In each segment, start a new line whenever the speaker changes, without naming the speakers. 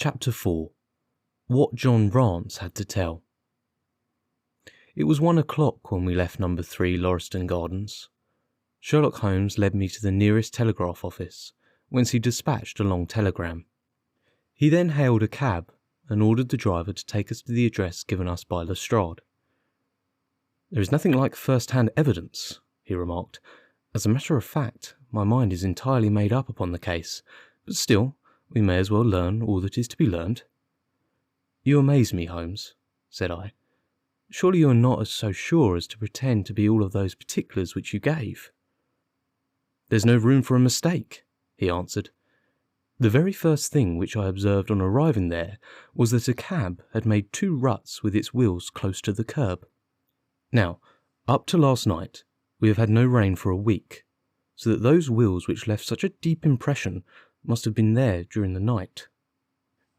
Chapter 4. What John Rance had to tell. It was 1 o'clock when we left number 3 Lauriston Gardens. Sherlock Holmes led me to the nearest telegraph office, whence he dispatched a long telegram. He then hailed a cab and ordered the driver to take us to the address given us by Lestrade. "There is nothing like first-hand evidence," he remarked. "As a matter of fact, my mind is entirely made up upon the case, but still, we may as well learn all that is to be learned." "You amaze me, Holmes," said I. "Surely you are not so sure as to pretend to be all of those particulars which you gave." "There's no room for a mistake," he answered. "The very first thing which I observed on arriving there was that a cab had made 2 ruts with its wheels close to the curb. Now, up to last night, we have had no rain for a week, so that those wheels which left such a deep impression must have been there during the night.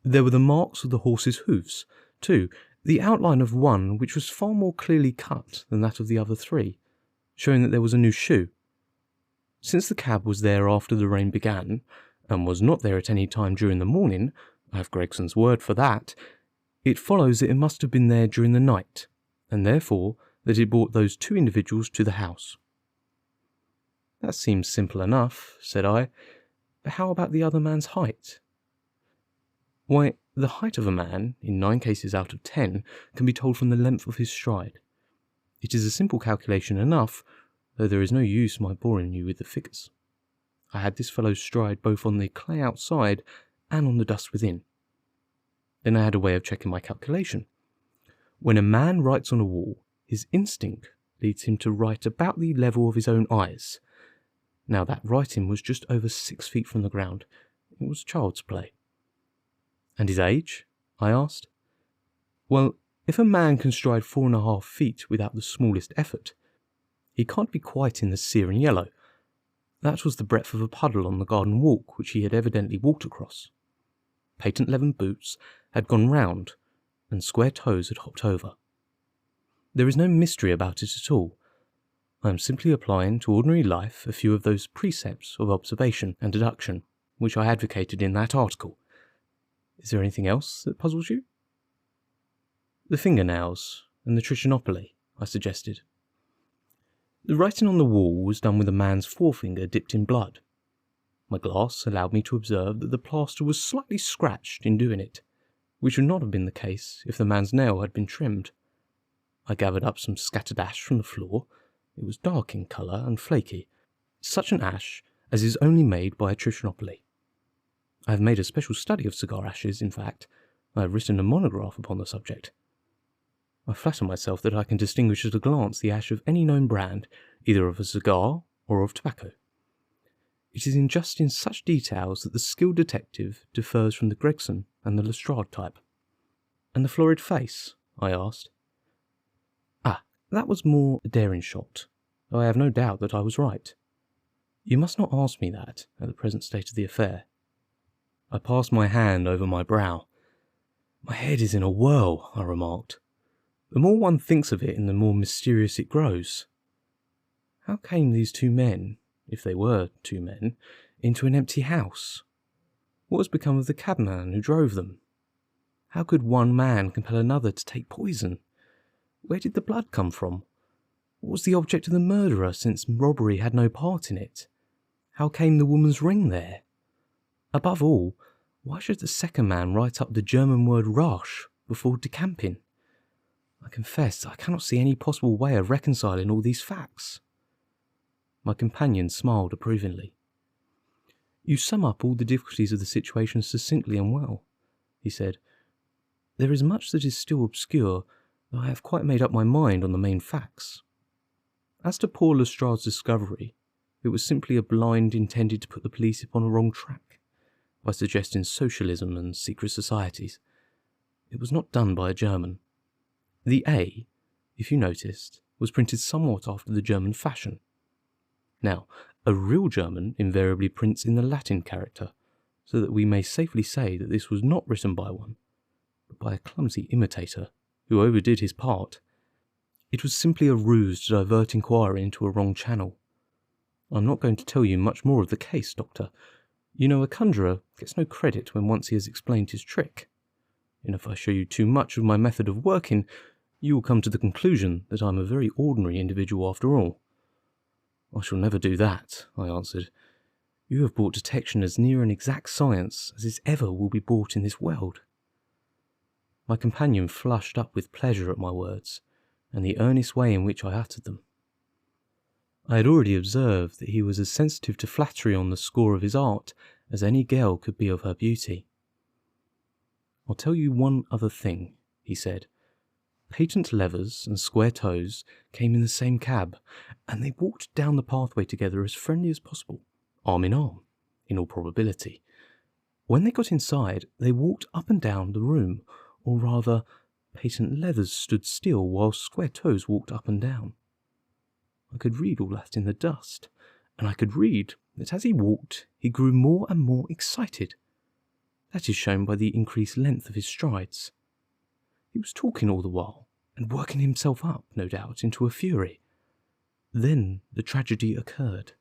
There were the marks of the horse's hoofs, too, the outline of one which was far more clearly cut than that of the other 3, showing that there was a new shoe. Since the cab was there after the rain began, and was not there at any time during the morning, I have Gregson's word for that, it follows that it must have been there during the night, and therefore that it brought those 2 individuals to the house." "That seems simple enough," said I, "but how about the other man's height?" "Why, the height of a man, in 9 cases out of 10, can be told from the length of his stride. It is a simple calculation enough, though there is no use my boring you with the figures. I had this fellow's stride both on the clay outside and on the dust within. Then I had a way of checking my calculation. When a man writes on a wall, his instinct leads him to write about the level of his own eyes. Now that writing was just over 6 feet from the ground. It was child's play." "And his age?" I asked. "Well, if a man can stride 4.5 feet without the smallest effort, he can't be quite in the Syrian yellow. That was the breadth of a puddle on the garden walk which he had evidently walked across. Patent leathern boots had gone round, and square toes had hopped over. There is no mystery about it at all. I am simply applying to ordinary life a few of those precepts of observation and deduction which I advocated in that article. Is there anything else that puzzles you?" "The fingernails and the trichinopoly," I suggested. "The writing on the wall was done with a man's forefinger dipped in blood. My glass allowed me to observe that the plaster was slightly scratched in doing it, which would not have been the case if the man's nail had been trimmed. I gathered up some scattered ash from the floor. It was dark in colour and flaky, such an ash as is only made by a trichinopoly. I have made a special study of cigar ashes, in fact. I have written a monograph upon the subject. I flatter myself that I can distinguish at a glance the ash of any known brand, either of a cigar or of tobacco. It is just in such details that the skilled detective differs from the Gregson and the Lestrade type." "And the florid face?" I asked. "Ah, that was more a daring shot, though I have no doubt that I was right. You must not ask me that at the present state of the affair." I passed my hand over my brow. "My head is in a whirl," I remarked. "The more one thinks of it, the more mysterious it grows. How came these 2 men, if they were 2 men, into an empty house? What has become of the cabman who drove them? How could one man compel another to take poison? Where did the blood come from? What was the object of the murderer, since robbery had no part in it? How came the woman's ring there? Above all, why should the second man write up the German word rasch before decamping? I confess I cannot see any possible way of reconciling all these facts." My companion smiled approvingly. "You sum up all the difficulties of the situation succinctly and well," he said. "There is much that is still obscure, though I have quite made up my mind on the main facts. As to poor Lestrade's discovery, it was simply a blind intended to put the police upon a wrong track, by suggesting socialism and secret societies. It was not done by a German. The A, if you noticed, was printed somewhat after the German fashion. Now, a real German invariably prints in the Latin character, so that we may safely say that this was not written by one, but by a clumsy imitator, who overdid his part. It was simply a ruse to divert inquiry into a wrong channel. I'm not going to tell you much more of the case, Doctor. You know, a conjurer gets no credit when once he has explained his trick. And if I show you too much of my method of working, you will come to the conclusion that I'm a very ordinary individual after all. I shall never do that, I answered. You have brought detection as near an exact science as it ever will be brought in this world. My companion flushed up with pleasure at my words, and the earnest way in which I uttered them. I had already observed that he was as sensitive to flattery on the score of his art as any girl could be of her beauty. I'll tell you one other thing, he said. Patent Levers and Square Toes came in the same cab, and they walked down the pathway together as friendly as possible, arm in arm, in all probability. When they got inside, they walked up and down the room, or rather, Patent Leathers stood still while Square Toes walked up and down. I could read all that in the dust, and I could read that as he walked, he grew more and more excited. That is shown by the increased length of his strides. He was talking all the while, and working himself up, no doubt, into a fury. Then the tragedy occurred.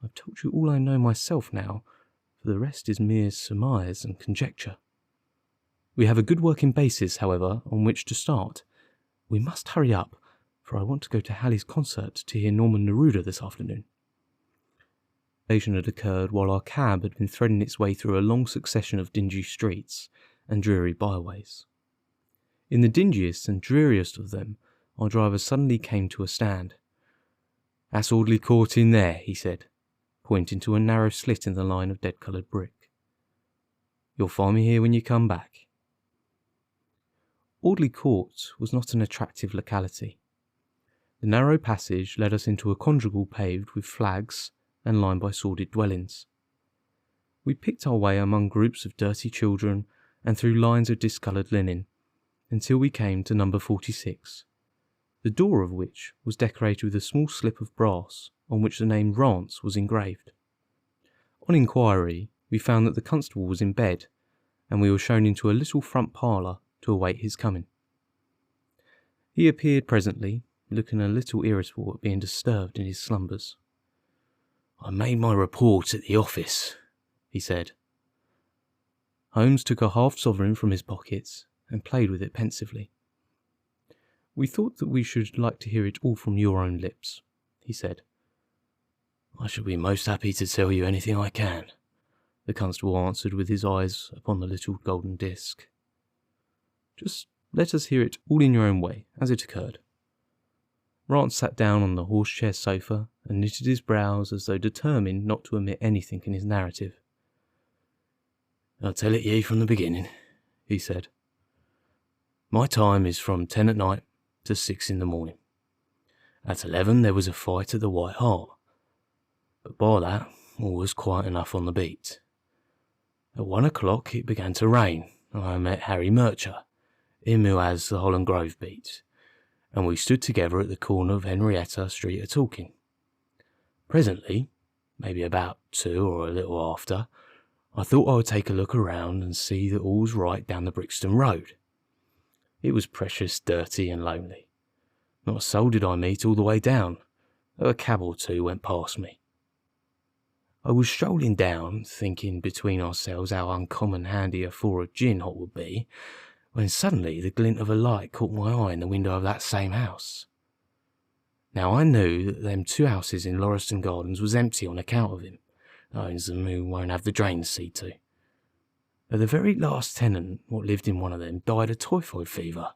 I've told you all I know myself now, for the rest is mere surmise and conjecture. We have a good working basis, however, on which to start. We must hurry up, for I want to go to Halley's concert to hear Norman Neruda this afternoon. The occasion had occurred while our cab had been threading its way through a long succession of dingy streets and dreary byways. In the dingiest and dreariest of them, our driver suddenly came to a stand. "That's Audley Court in there," he said, pointing to a narrow slit in the line of dead-coloured brick. "You'll find me here when you come back." Audley Court was not an attractive locality. The narrow passage led us into a quadrangle paved with flags and lined by sordid dwellings. We picked our way among groups of dirty children and through lines of discoloured linen, until we came to number 46, the door of which was decorated with a small slip of brass on which the name Rance was engraved. On inquiry, we found that the constable was in bed, and we were shown into a little front parlour to await his coming. He appeared presently, looking a little irritable at being disturbed in his slumbers. "I made my report at the office," he said. Holmes took a half-sovereign from his pockets and played with it pensively. "We thought that we should like to hear it all from your own lips," he said. "I shall be most happy to tell you anything I can," the constable answered with his eyes upon the little golden disc. "Just let us hear it all in your own way, as it occurred." Rance sat down on the horse-chair sofa and knitted his brows as though determined not to omit anything in his narrative. "I'll tell it ye from the beginning," he said. "My time is from 10 at night to 6 in the morning. At 11 there was a fight at the White Hart, but by that all was quiet enough on the beat. At 1 o'clock it began to rain, and I met Harry Murcher, him who has the Holland Grove beat, and we stood together at the corner of Henrietta Street a-talking. Presently, maybe about 2 or a little after, I thought I would take a look around and see that all was right down the Brixton Road. It was precious dirty and lonely. Not a soul did I meet all the way down, though a cab or two went past me. I was strolling down, thinking between ourselves how uncommon handy a 4 of gin hot would be, when suddenly the glint of a light caught my eye in the window of that same house. Now I knew that them 2 houses in Lauriston Gardens was empty on account of him, owns them who won't have the drains see to. But the very last tenant what lived in one of them died of typhoid fever.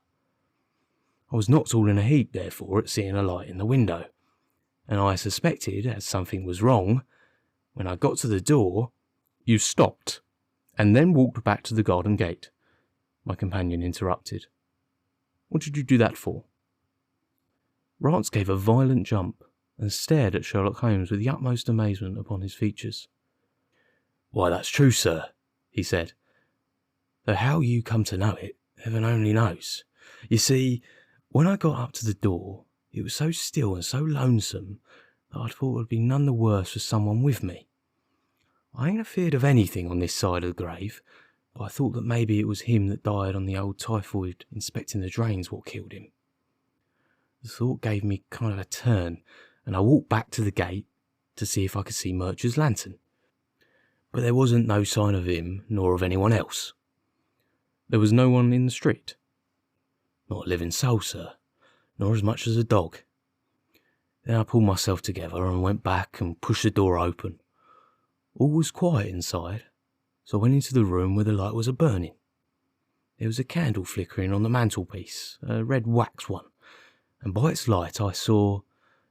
I was knocked all in a heap, therefore, at seeing a light in the window, and I suspected as something was wrong. When I got to the door, "You stopped, and then walked back to the garden gate," my companion interrupted. "What did you do that for?" Rance gave a violent jump, and stared at Sherlock Holmes with the utmost amazement upon his features. "Why, that's true, sir," he said, "though how you come to know it, heaven only knows. You see, when I got up to the door, it was so still and so lonesome that I thought it would be none the worse for someone with me. I ain't afeard of anything on this side of the grave, but I thought that maybe it was him that died on the old typhoid inspecting the drains what killed him. The thought gave me kind of a turn, and I walked back to the gate to see if I could see Murcher's lantern. But there wasn't no sign of him nor of anyone else. There was no one in the street. Not a living soul, sir, nor as much as a dog. Then I pulled myself together and went back and pushed the door open. All was quiet inside, so I went into the room where the light was a-burning. There was a candle flickering on the mantelpiece, a red wax one, and by its light I saw...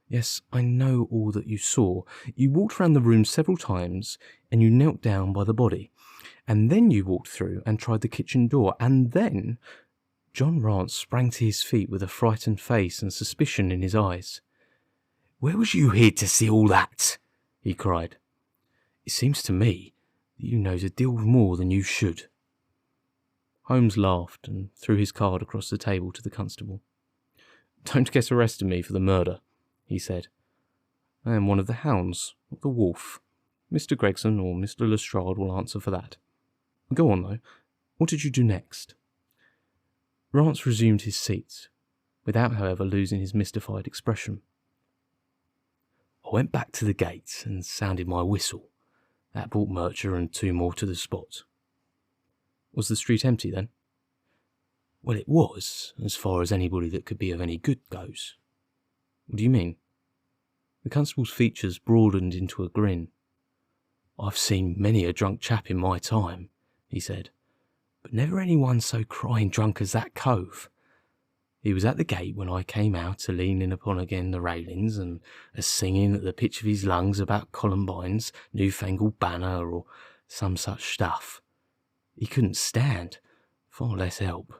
Yes, I know all that you saw. You walked round the room several times, and you knelt down by the body. And then you walked through and tried the kitchen door, and then... John Rance sprang to his feet with a frightened face and suspicion in his eyes. "Where was you hid to see all that?" he cried. "It seems to me that you knows a deal more than you should." Holmes laughed and threw his card across the table to the constable. "Don't get arrested me for the murder," he said. "I am one of the hounds, not the wolf. Mr. Gregson or Mr. Lestrade will answer for that. Go on, though. What did you do next?" Rance resumed his seat, without, however, losing his mystified expression. "I went back to the gate and sounded my whistle. That brought Murcher and two more to the spot." "Was the street empty, then?" "Well, it was, as far as anybody that could be of any good goes." "What do you mean?" The constable's features broadened into a grin. "I've seen many a drunk chap in my time," he said, "but never anyone so crying drunk as that cove. He was at the gate when I came out, a-leaning upon again the railings, and a-singing at the pitch of his lungs about Columbine's newfangled banner, or some such stuff. He couldn't stand, far less help."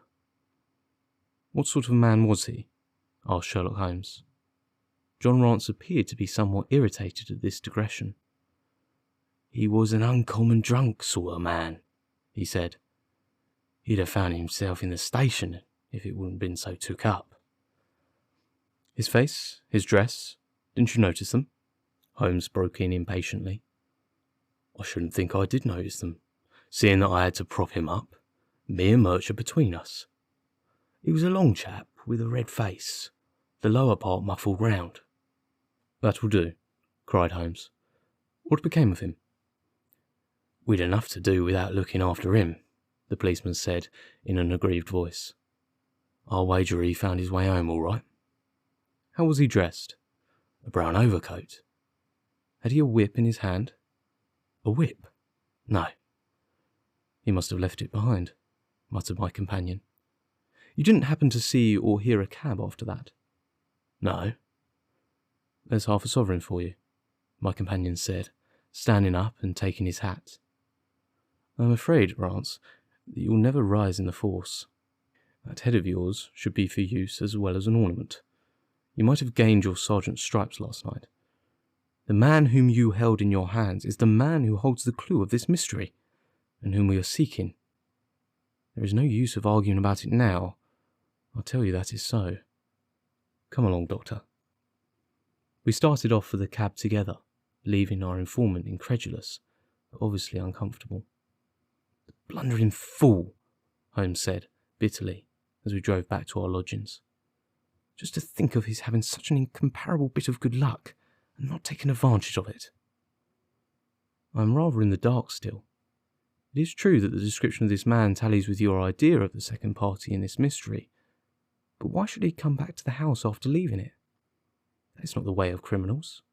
"What sort of man was he?" asked Sherlock Holmes. John Rance appeared to be somewhat irritated at this digression. "He was an uncommon drunk sort of man," he said. "He'd have found himself in the station if it wouldn't been so took up." "His face, his dress, didn't you notice them?" Holmes broke in impatiently. "I shouldn't think I did notice them, seeing that I had to prop him up, me and Murcher between us. He was a long chap with a red face, the lower part muffled round." "That will do," cried Holmes. "What became of him?" "We'd enough to do without looking after him," the policeman said in an aggrieved voice. "I'll wager he found his way home all right." "How was he dressed?" "A brown overcoat." "Had he a whip in his hand?" "A whip? No." "He must have left it behind," muttered my companion. "You didn't happen to see or hear a cab after that?" "No." "There's half a sovereign for you," my companion said, standing up and taking his hat. "I'm afraid, Rance, that you'll never rise in the force. That head of yours should be for use as well as an ornament. You might have gained your sergeant's stripes last night. The man whom you held in your hands is the man who holds the clue of this mystery, and whom we are seeking. There is no use of arguing about it now. I'll tell you that is so. Come along, Doctor." We started off for the cab together, leaving our informant incredulous, but obviously uncomfortable. "The blundering fool," Holmes said bitterly as we drove back to our lodgings. "Just to think of his having such an incomparable bit of good luck, and not taking advantage of it." "I am rather in the dark still. It is true that the description of this man tallies with your idea of the second party in this mystery, but why should he come back to the house after leaving it? That is not the way of criminals.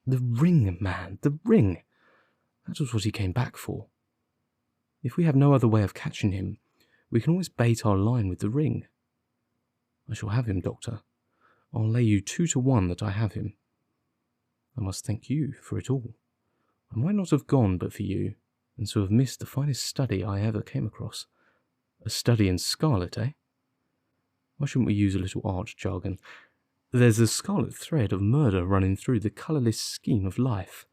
The ring, man, the ring! That was what he came back for. If we have no other way of catching him, we can always bait our line with the ring. I shall have him, Doctor. I'll lay you 2 to 1 that I have him. I must thank you for it all. I might not have gone but for you, and so have missed the finest study I ever came across. A study in Scarlet, eh? Why shouldn't we use a little art jargon? There's a scarlet thread of murder running through the colourless scheme of life,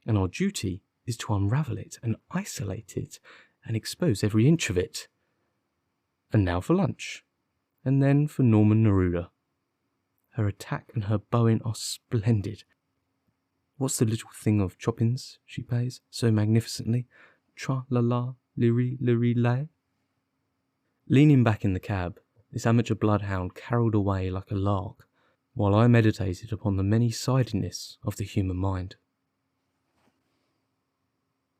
and our duty is to unravel it and isolate it and expose every inch of it. And now for lunch, and then for Norman Neruda. Her attack and her bowing are splendid. What's the little thing of Chopin's she plays so magnificently? Tra-la-la, liri-liri-lay. Leaning back in the cab, this amateur bloodhound caroled away like a lark, while I meditated upon the many-sidedness of the human mind.